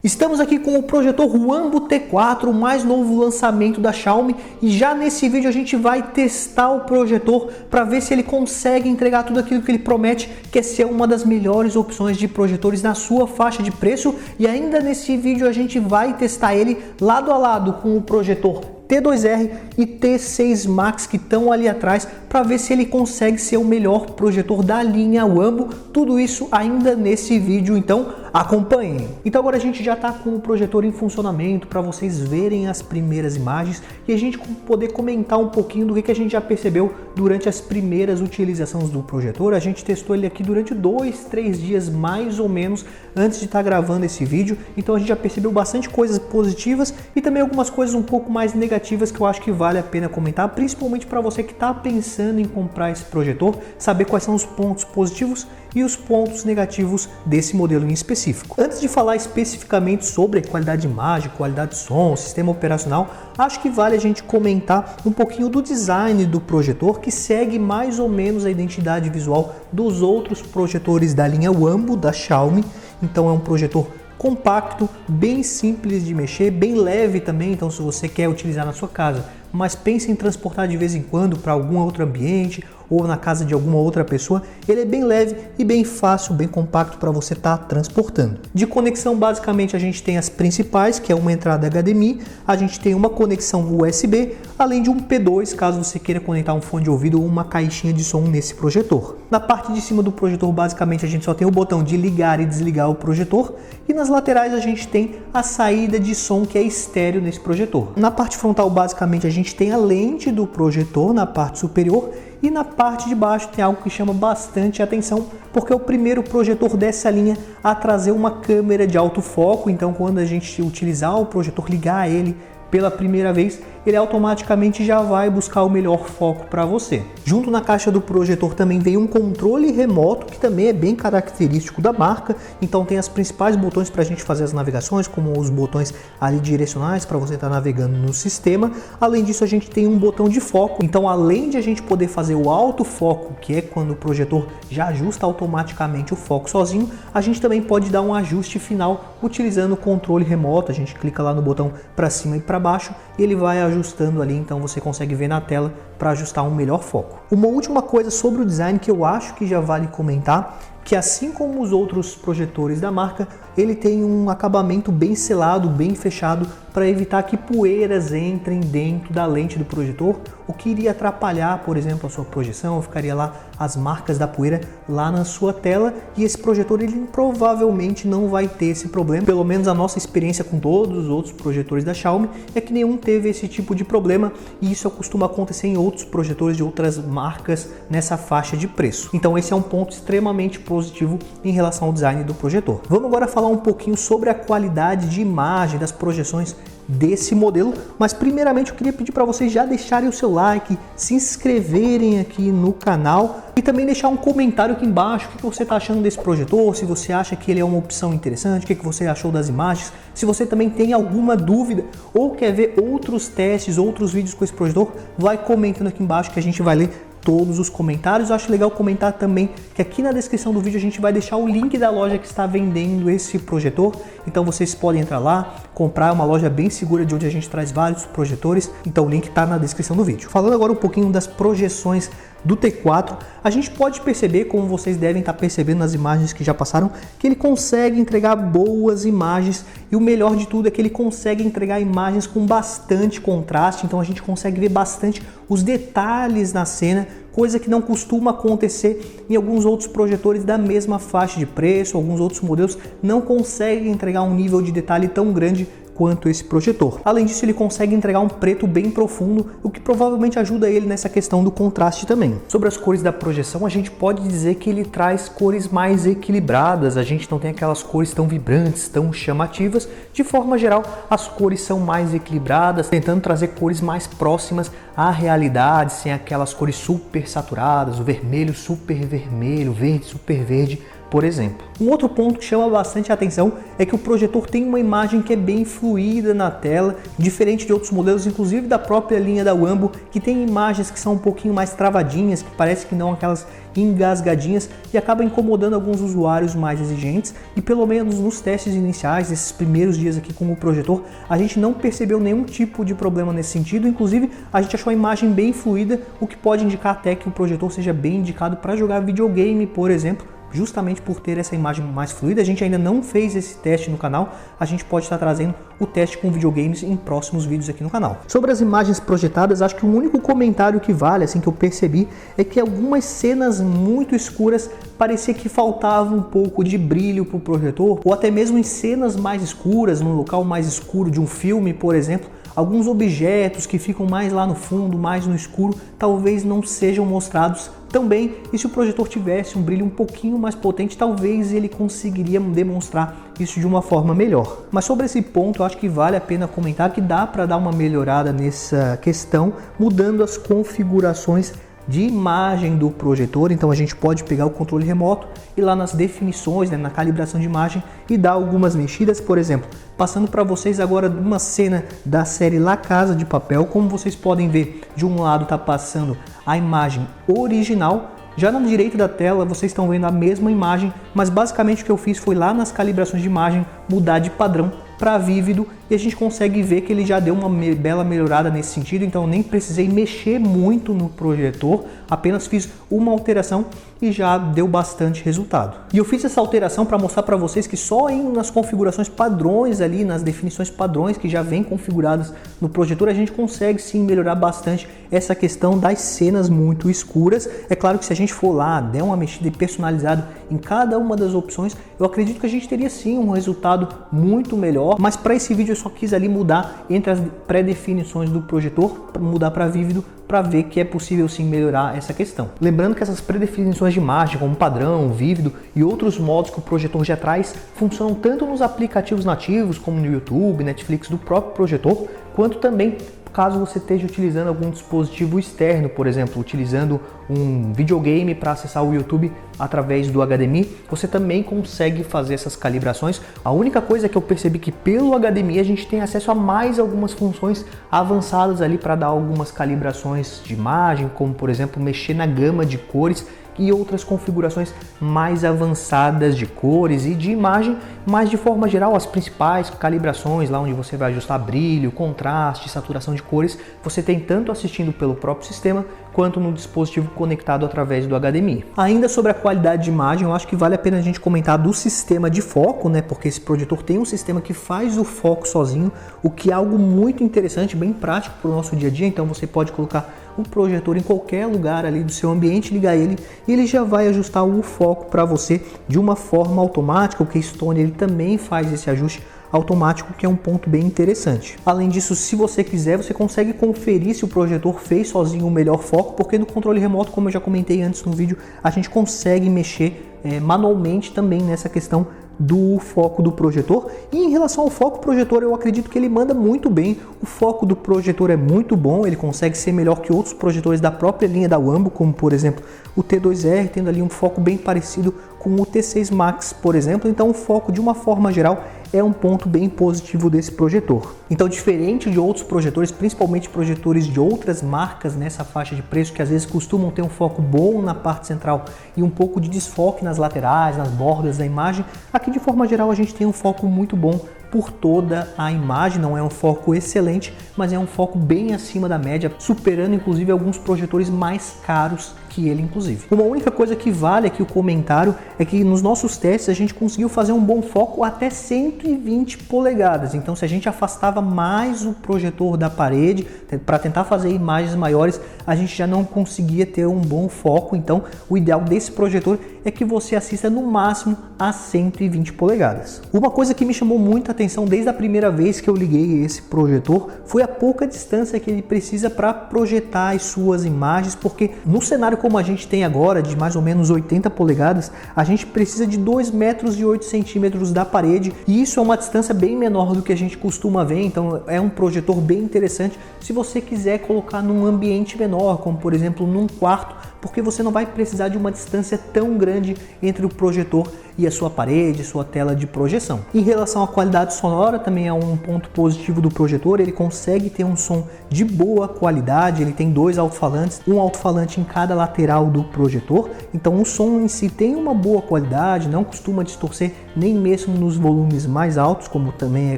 Estamos aqui com o projetor Wambo T4, o mais novo lançamento da Xiaomi, e já nesse vídeo a gente vai testar o projetor para ver se ele consegue entregar tudo aquilo que ele promete, que é ser uma das melhores opções de projetores na sua faixa de preço. E ainda nesse vídeo a gente vai testar ele lado a lado com o projetor T2R e T6 Max que estão ali atrás, para ver se ele consegue ser o melhor projetor da linha Wambo. Tudo isso ainda nesse vídeo, então acompanhem. Então agora a gente já está com o projetor em funcionamento para vocês verem as primeiras imagens e a gente poder comentar um pouquinho do que a gente já percebeu durante as primeiras utilizações do projetor. A gente testou ele aqui durante 2-3 dias mais ou menos antes de estar gravando esse vídeo, então a gente já percebeu bastante coisas positivas e também algumas coisas um pouco mais negativas que eu acho que vale a pena comentar, principalmente para você que está pensando em comprar esse projetor, saber quais são os pontos positivos e os pontos negativos desse modelo em específico. Antes de falar especificamente sobre qualidade de imagem, qualidade de som, sistema operacional, acho que vale a gente comentar um pouquinho do design do projetor, que segue mais ou menos a identidade visual dos outros projetores da linha Wambo da Xiaomi. Então é um projetor compacto, bem simples de mexer, bem leve também. Então se você quer utilizar na sua casa, mas pensa em transportar de vez em quando para algum outro ambiente ou na casa de alguma outra pessoa, ele é bem leve e bem fácil, bem compacto para você estar transportando. De conexão, basicamente a gente tem as principais, que é uma entrada HDMI, a gente tem uma conexão USB, além de um P2, caso você queira conectar um fone de ouvido ou uma caixinha de som nesse projetor. Na parte de cima do projetor, basicamente a gente só tem o botão de ligar e desligar o projetor, e nas laterais a gente tem a saída de som, que é estéreo nesse projetor. Na parte frontal, basicamente a gente tem a lente do projetor na parte superior, e na parte de baixo tem algo que chama bastante atenção, porque é o primeiro projetor dessa linha a trazer uma câmera de alto foco. Então quando a gente utilizar o projetor, ligar ele pela primeira vez, ele automaticamente já vai buscar o melhor foco para você. Junto na caixa do projetor também vem um controle remoto, que também é bem característico da marca. Então tem as principais botões para a gente fazer as navegações, como os botões ali direcionais para você estar navegando no sistema. Além disso, a gente tem um botão de foco. Então além de a gente poder fazer o autofoco, que é quando o projetor já ajusta automaticamente o foco sozinho, a gente também pode dar um ajuste final utilizando o controle remoto. A gente clica lá no botão para cima e para baixo e ele vai ajustando ali, então você consegue ver na tela para ajustar um melhor foco. Uma última coisa sobre o design que eu acho que já vale comentar, que assim como os outros projetores da marca, ele tem um acabamento bem selado, bem fechado, para evitar que poeiras entrem dentro da lente do projetor, o que iria atrapalhar, por exemplo, a sua projeção. Ficaria lá as marcas da poeira lá na sua tela, e esse projetor ele provavelmente não vai ter esse problema. Pelo menos a nossa experiência com todos os outros projetores da Xiaomi é que nenhum teve esse tipo de problema, e isso costuma acontecer em outros projetores de outras marcas nessa faixa de preço. Então esse é um ponto extremamente positivo em relação ao design do projetor. Vamos agora falar um pouquinho sobre a qualidade de imagem das projeções desse modelo, mas primeiramente eu queria pedir para vocês já deixarem o seu like, se inscreverem aqui no canal e também deixar um comentário aqui embaixo o que você está achando desse projetor, se você acha que ele é uma opção interessante, o que você achou das imagens, se você também tem alguma dúvida ou quer ver outros testes, outros vídeos com esse projetor, vai comentando aqui embaixo que a gente vai ler todos os comentários. Eu acho legal comentar também que aqui na descrição do vídeo a gente vai deixar o link da loja que está vendendo esse projetor, então vocês podem entrar lá, comprar. É uma loja bem segura de onde a gente traz vários projetores, então o link está na descrição do vídeo. Falando agora um pouquinho das projeções do T4, a gente pode perceber, como vocês devem estar percebendo nas imagens que já passaram, que ele consegue entregar boas imagens, e o melhor de tudo é que ele consegue entregar imagens com bastante contraste. Então a gente consegue ver bastante os detalhes na cena, coisa que não costuma acontecer em alguns outros projetores da mesma faixa de preço. Alguns outros modelos não conseguem entregar um nível de detalhe tão grande quanto esse projetor. Além disso, ele consegue entregar um preto bem profundo, o que provavelmente ajuda ele nessa questão do contraste também. Sobre as cores da projeção, a gente pode dizer que ele traz cores mais equilibradas. A gente não tem aquelas cores tão vibrantes, tão chamativas. De forma geral, as cores são mais equilibradas, tentando trazer cores mais próximas à realidade, sem aquelas cores super saturadas, o vermelho super vermelho, verde super verde, por exemplo. Um outro ponto que chama bastante a atenção é que o projetor tem uma imagem que é bem fluida na tela, diferente de outros modelos, inclusive da própria linha da Wambo, que tem imagens que são um pouquinho mais travadinhas, que parece que não aquelas engasgadinhas, e acaba incomodando alguns usuários mais exigentes. E pelo menos nos testes iniciais, esses primeiros dias aqui com o projetor, a gente não percebeu nenhum tipo de problema nesse sentido. Inclusive, a gente achou a imagem bem fluida, o que pode indicar até que o projetor seja bem indicado para jogar videogame, por exemplo, justamente por ter essa imagem mais fluida. A gente ainda não fez esse teste no canal, a gente pode estar trazendo o teste com videogames em próximos vídeos aqui no canal. Sobre as imagens projetadas, acho que o único comentário que vale, assim, que eu percebi, é que algumas cenas muito escuras parecia que faltava um pouco de brilho para o projetor, ou até mesmo em cenas mais escuras, num local mais escuro de um filme, por exemplo, alguns objetos que ficam mais lá no fundo, mais no escuro, talvez não sejam mostrados tão bem, e se o projetor tivesse um brilho um pouquinho mais potente, talvez ele conseguiria demonstrar isso de uma forma melhor. Mas sobre esse ponto, eu acho que vale a pena comentar que dá para dar uma melhorada nessa questão, mudando as configurações de imagem do projetor. Então a gente pode pegar o controle remoto e lá nas definições, na calibração de imagem, e dar algumas mexidas. Por exemplo, passando para vocês agora uma cena da série La Casa de Papel. Como vocês podem ver, de um lado está passando a imagem original, já na direita da tela vocês estão vendo a mesma imagem, mas basicamente o que eu fiz foi lá nas calibrações de imagem mudar de padrão para vívido, e a gente consegue ver que ele já deu uma bela melhorada nesse sentido. Então eu nem precisei mexer muito no projetor, apenas fiz uma alteração e já deu bastante resultado. E eu fiz essa alteração para mostrar para vocês que só indo nas configurações padrões ali, nas definições padrões que já vem configuradas no projetor, a gente consegue sim melhorar bastante essa questão das cenas muito escuras. É claro que se a gente for lá, der uma mexida e personalizado em cada uma das opções, eu acredito que a gente teria sim um resultado muito melhor. Mas para esse vídeo eu só quis ali mudar entre as pré-definições do projetor, mudar para vívido, para ver que é possível sim melhorar essa questão. Lembrando que essas pré-definições de imagem, como padrão, vívido e outros modos que o projetor já traz, funcionam tanto nos aplicativos nativos, como no YouTube, Netflix do próprio projetor, quanto também caso você esteja utilizando algum dispositivo externo, por exemplo, utilizando um videogame para acessar o YouTube através do HDMI, você também consegue fazer essas calibrações. A única coisa que eu percebi que pelo HDMI a gente tem acesso a mais algumas funções avançadas ali para dar algumas calibrações de imagem, como por exemplo mexer na gama de cores e outras configurações mais avançadas de cores e de imagem, mas de forma geral as principais calibrações, lá onde você vai ajustar brilho, contraste, saturação de cores, você tem tanto assistindo pelo próprio sistema quanto no dispositivo conectado através do HDMI. Ainda sobre a qualidade de imagem, eu acho que vale a pena a gente comentar do sistema de foco, né? Porque esse projetor tem um sistema que faz o foco sozinho, o que é algo muito interessante, bem prático para o nosso dia a dia. Então você pode colocar o projetor em qualquer lugar ali do seu ambiente, ligar ele e ele já vai ajustar o foco para você de uma forma automática. O Keystone ele também faz esse ajuste automático, que é um ponto bem interessante. Além disso, se você quiser, você consegue conferir se o projetor fez sozinho o melhor foco, porque no controle remoto, como eu já comentei antes no vídeo, a gente consegue mexer manualmente também nessa questão do foco do projetor. E em relação ao foco projetor, eu acredito que ele manda muito bem. O foco do projetor é muito bom, ele consegue ser melhor que outros projetores da própria linha da Wambo, como por exemplo o T2R, tendo ali um foco bem parecido com o T6 Max, por exemplo. Então o foco, de uma forma geral, é um ponto bem positivo desse projetor. Então, diferente de outros projetores, principalmente projetores de outras marcas nessa faixa de preço, que às vezes costumam ter um foco bom na parte central e um pouco de desfoque nas laterais, nas bordas da imagem, aqui de forma geral a gente tem um foco muito bom por toda a imagem. Não é um foco excelente, mas é um foco bem acima da média, superando inclusive alguns projetores mais caros que ele inclusive. Uma única coisa que vale aqui o comentário é que nos nossos testes a gente conseguiu fazer um bom foco até 120 polegadas. Então se a gente afastava mais o projetor da parede para tentar fazer imagens maiores, a gente já não conseguia ter um bom foco. Então o ideal desse projetor é que você assista no máximo a 120 polegadas. Uma coisa que me chamou muita atenção desde a primeira vez que eu liguei esse projetor foi a pouca distância que ele precisa para projetar as suas imagens, porque no cenário como a gente tem agora, de mais ou menos 80 polegadas, a gente precisa de 2,08 metros da parede, e isso é uma distância bem menor do que a gente costuma ver, então é um projetor bem interessante se você quiser colocar num ambiente menor, como por exemplo num quarto, porque você não vai precisar de uma distância tão grande entre o projetor e a sua parede, sua tela de projeção. Em relação à qualidade sonora, também é um ponto positivo do projetor, ele consegue ter um som de boa qualidade, ele tem 2 alto-falantes, um alto-falante em cada lateral do projetor, então o som em si tem uma boa qualidade, não costuma distorcer nem mesmo nos volumes mais altos, como também é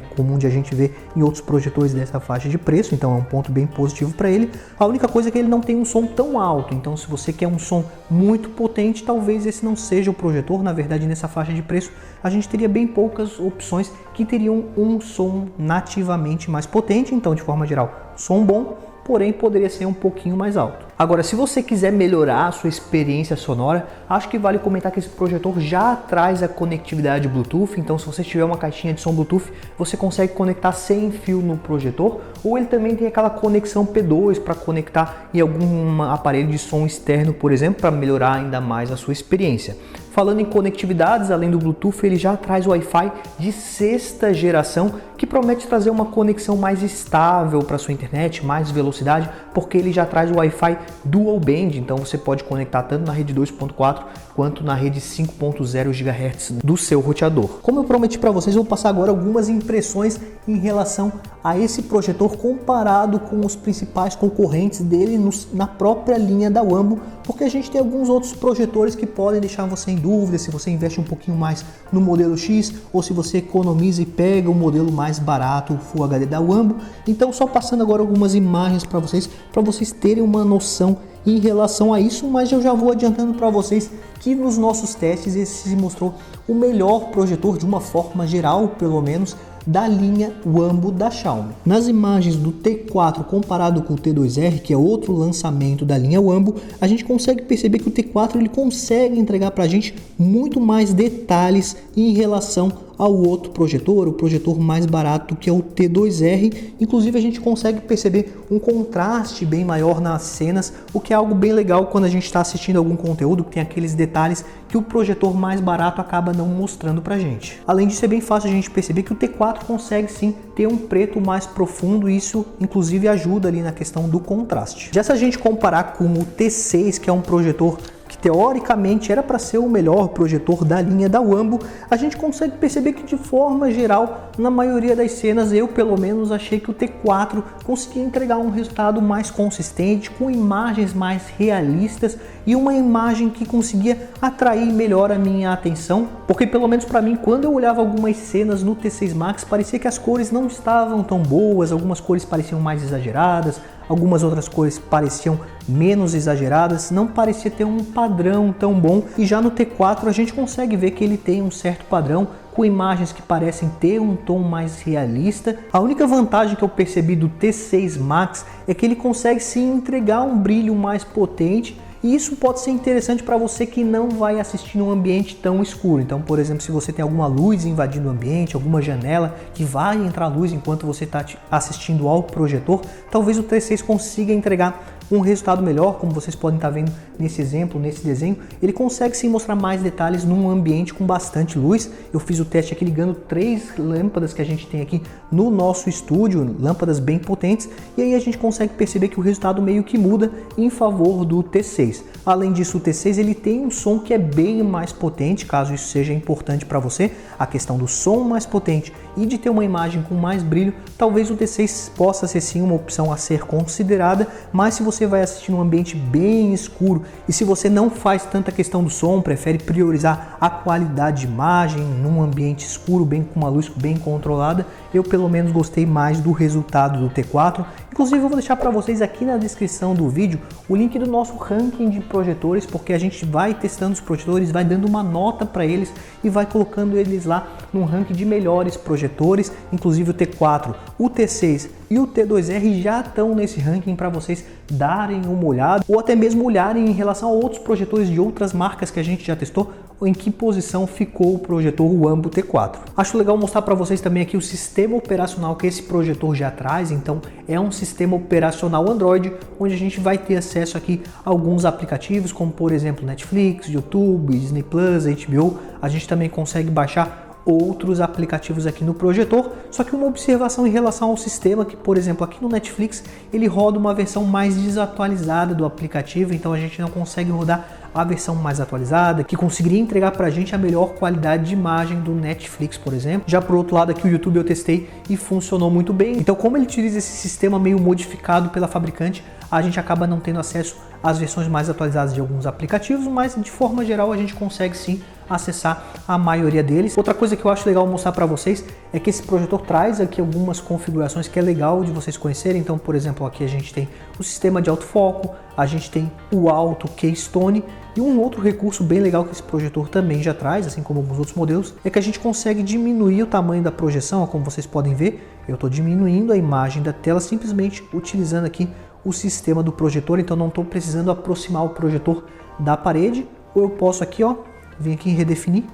comum de a gente ver em outros projetores dessa faixa de preço, então é um ponto bem positivo para ele. A única coisa é que ele não tem um som tão alto, então se você quer um som muito potente, talvez esse não seja o projetor. Na verdade, nessa faixa de preço a gente teria bem poucas opções que teriam um som nativamente mais potente, então de forma geral, som bom, porém poderia ser um pouquinho mais alto. Agora, se você quiser melhorar a sua experiência sonora, acho que vale comentar que esse projetor já traz a conectividade Bluetooth, então se você tiver uma caixinha de som Bluetooth, você consegue conectar sem fio no projetor, ou ele também tem aquela conexão P2 para conectar em algum aparelho de som externo, por exemplo, para melhorar ainda mais a sua experiência. Falando em conectividades, além do Bluetooth, ele já traz Wi-Fi de 6ª geração, que promete trazer uma conexão mais estável para sua internet, mais velocidade, porque ele já traz o Wi-Fi Dual Band, então você pode conectar tanto na rede 2.4 quanto na rede 5.0 GHz do seu roteador. Como eu prometi para vocês, eu vou passar agora algumas impressões em relação a esse projetor comparado com os principais concorrentes dele na própria linha da Wambo, porque a gente tem alguns outros projetores que podem deixar você em dúvida se você investe um pouquinho mais no modelo X ou se você economiza e pega o modelo mais barato, o Full HD da Wambo. Então, só passando agora algumas imagens para vocês terem uma noção em relação a isso, mas eu já vou adiantando para vocês que nos nossos testes esse se mostrou o melhor projetor de uma forma geral, pelo menos, da linha Wambo da Xiaomi. Nas imagens do T4 comparado com o T2R, que é outro lançamento da linha Wambo, a gente consegue perceber que o T4 ele consegue entregar para a gente muito mais detalhes em relação ao outro projetor, o projetor mais barato, que é o T2R. Inclusive a gente consegue perceber um contraste bem maior nas cenas, o que é algo bem legal quando a gente está assistindo algum conteúdo que tem aqueles detalhes que o projetor mais barato acaba não mostrando pra gente. Além disso, é bem fácil a gente perceber que o T4 consegue sim ter um preto mais profundo, e isso inclusive ajuda ali na questão do contraste. Já se a gente comparar com o T6, que é um projetor que teoricamente era para ser o melhor projetor da linha da Wambo, a gente consegue perceber que de forma geral, na maioria das cenas, eu pelo menos achei que o T4 conseguia entregar um resultado mais consistente, com imagens mais realistas e uma imagem que conseguia atrair melhor a minha atenção, porque pelo menos para mim, quando eu olhava algumas cenas no T6 Max, parecia que as cores não estavam tão boas, algumas cores pareciam mais exageradas, algumas outras cores pareciam menos exageradas, não parecia ter um padrão tão bom. E já no T4 a gente consegue ver que ele tem um certo padrão, com imagens que parecem ter um tom mais realista. A única vantagem que eu percebi do T6 Max é que ele consegue sim entregar um brilho mais potente, e isso pode ser interessante para você que não vai assistir num ambiente tão escuro. Então, por exemplo, se você tem alguma luz invadindo o ambiente, alguma janela que vai entrar luz enquanto você está assistindo ao projetor, talvez o T6 consiga entregar um resultado melhor. Como vocês podem estar vendo nesse exemplo, nesse desenho, ele consegue sim mostrar mais detalhes num ambiente com bastante luz. Eu fiz o teste aqui ligando 3 lâmpadas que a gente tem aqui no nosso estúdio, lâmpadas bem potentes, e aí a gente consegue perceber que o resultado meio que muda em favor do T6. Além disso, o T6 ele tem um som que é bem mais potente, caso isso seja importante para você, a questão do som mais potente e de ter uma imagem com mais brilho, talvez o T6 possa ser sim uma opção a ser considerada, mas se você vai assistir num ambiente bem escuro e se você não faz tanta questão do som, prefere priorizar a qualidade de imagem num ambiente escuro, bem com uma luz bem controlada, eu pelo menos gostei mais do resultado do T4. Inclusive eu vou deixar para vocês aqui na descrição do vídeo o link do nosso ranking de projetores, porque a gente vai testando os projetores, vai dando uma nota para eles e vai colocando eles lá num ranking de melhores projetores, inclusive o T4, o T6 e o T2R já estão nesse ranking para vocês darem uma olhada ou até mesmo olharem em relação a outros projetores de outras marcas que a gente já testou, ou em que posição ficou o projetor Wambo T4. Acho legal mostrar para vocês também aqui o sistema operacional que esse projetor já traz. Então é um sistema operacional Android, onde a gente vai ter acesso aqui a alguns aplicativos, como por exemplo Netflix, YouTube, Disney Plus, HBO. A gente também consegue baixar outros aplicativos aqui no projetor, só que uma observação em relação ao sistema, que por exemplo aqui no Netflix ele roda uma versão mais desatualizada do aplicativo, então a gente não consegue rodar a versão mais atualizada, que conseguiria entregar pra gente a melhor qualidade de imagem do Netflix, por exemplo. Já por outro lado aqui o YouTube eu testei e funcionou muito bem, então como ele utiliza esse sistema meio modificado pela fabricante, a gente acaba não tendo acesso às versões mais atualizadas de alguns aplicativos, mas de forma geral a gente consegue sim acessar a maioria deles. Outra coisa que eu acho legal mostrar para vocês é que esse projetor traz aqui algumas configurações que é legal de vocês conhecerem. Então, por exemplo, aqui a gente tem o sistema de autofoco, a gente tem o Auto Keystone, e um outro recurso bem legal que esse projetor também já traz, assim como alguns outros modelos, é que a gente consegue diminuir o tamanho da projeção. Como vocês podem ver, eu estou diminuindo a imagem da tela simplesmente utilizando aqui o sistema do projetor, então não estou precisando aproximar o projetor da parede, ou eu posso aqui, ó, vir aqui em redefinir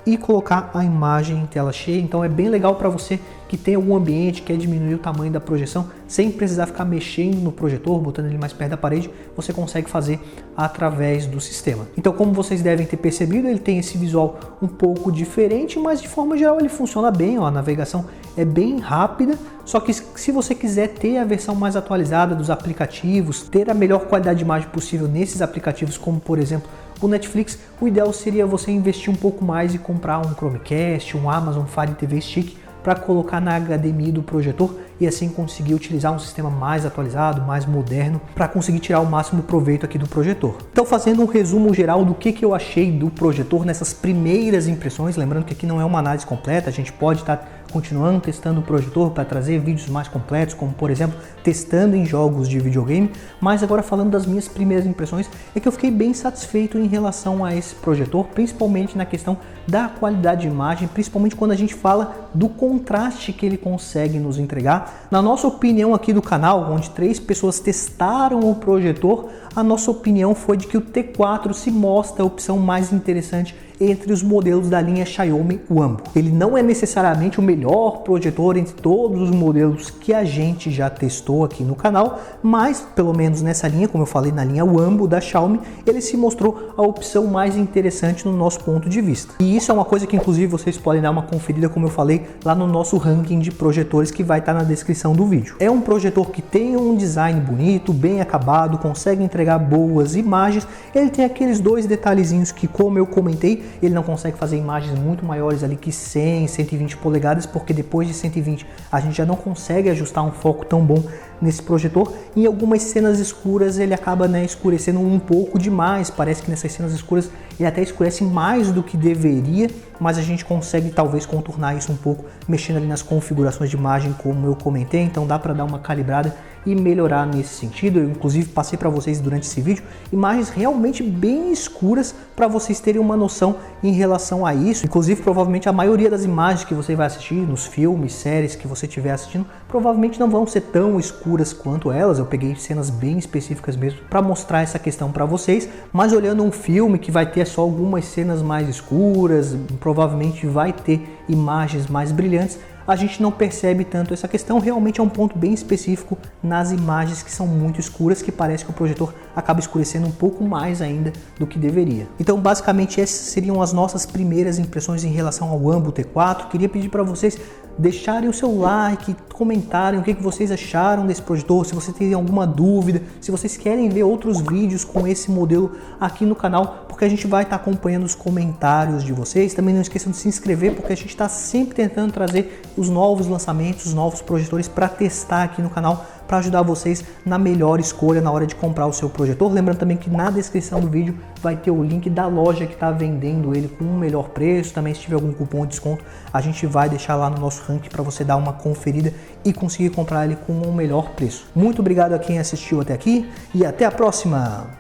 e colocar a imagem em tela cheia. Então é bem legal para você que tem algum ambiente, quer diminuir o tamanho da projeção, sem precisar ficar mexendo no projetor, botando ele mais perto da parede, você consegue fazer através do sistema. Então, como vocês devem ter percebido, ele tem esse visual um pouco diferente, mas de forma geral ele funciona bem, ó, a navegação é bem rápida, só que se você quiser ter a versão mais atualizada dos aplicativos, ter a melhor qualidade de imagem possível nesses aplicativos, como por exemplo o Netflix, o ideal seria você investir um pouco mais e comprar um Chromecast, um Amazon Fire TV Stick para colocar na HDMI do projetor e assim conseguir utilizar um sistema mais atualizado, mais moderno, para conseguir tirar o máximo proveito aqui do projetor. Então, fazendo um resumo geral do que eu achei do projetor nessas primeiras impressões, lembrando que aqui não é uma análise completa, a gente pode estar continuando testando o projetor para trazer vídeos mais completos, como por exemplo, testando em jogos de videogame, mas agora falando das minhas primeiras impressões, é que eu fiquei bem satisfeito em relação a esse projetor, principalmente na questão da qualidade de imagem, principalmente quando a gente fala do contraste que ele consegue nos entregar. Na nossa opinião aqui do canal, onde 3 pessoas testaram o projetor, a nossa opinião foi de que o T4 se mostra a opção mais interessante entre os modelos da linha Xiaomi Wambo. Ele não é necessariamente o melhor projetor entre todos os modelos que a gente já testou aqui no canal, mas pelo menos nessa linha, como eu falei, na linha Wambo da Xiaomi, ele se mostrou a opção mais interessante no nosso ponto de vista. E isso é uma coisa que inclusive vocês podem dar uma conferida, como eu falei, lá no nosso ranking de projetores que vai estar na descrição do vídeo. É um projetor que tem um design bonito, bem acabado, consegue entregar boas imagens. Ele tem aqueles 2 detalhezinhos que, como eu comentei, ele não consegue fazer imagens muito maiores ali que 100, 120 polegadas, porque depois de 120 a gente já não consegue ajustar um foco tão bom nesse projetor. Em algumas cenas escuras ele acaba, escurecendo um pouco demais, parece que nessas cenas escuras ele até escurece mais do que deveria, mas a gente consegue talvez contornar isso um pouco mexendo ali nas configurações de imagem, como eu comentei. Então dá para dar uma calibrada e melhorar nesse sentido. Eu inclusive passei para vocês durante esse vídeo imagens realmente bem escuras para vocês terem uma noção em relação a isso. Inclusive provavelmente a maioria das imagens que você vai assistir nos filmes, séries que você estiver assistindo, provavelmente não vão ser tão escuras quanto elas. Eu peguei cenas bem específicas mesmo para mostrar essa questão para vocês, mas olhando um filme que vai ter só algumas cenas mais escuras, provavelmente vai ter imagens mais brilhantes, a gente não percebe tanto essa questão. Realmente é um ponto bem específico nas imagens que são muito escuras, que parece que o projetor acaba escurecendo um pouco mais ainda do que deveria. Então basicamente essas seriam as nossas primeiras impressões em relação ao Wambo T4. Queria pedir para vocês deixarem o seu like, comentarem o que vocês acharam desse projetor, se você tem alguma dúvida, se vocês querem ver outros vídeos com esse modelo aqui no canal, porque a gente vai estar acompanhando os comentários de vocês. Também não esqueçam de se inscrever, porque a gente está sempre tentando trazer os novos lançamentos, os novos projetores para testar aqui no canal, para ajudar vocês na melhor escolha na hora de comprar o seu projetor. Lembrando também que na descrição do vídeo vai ter o link da loja que está vendendo ele com um melhor preço. Também se tiver algum cupom de desconto, a gente vai deixar lá no nosso ranking para você dar uma conferida e conseguir comprar ele com um melhor preço. Muito obrigado a quem assistiu até aqui e até a próxima!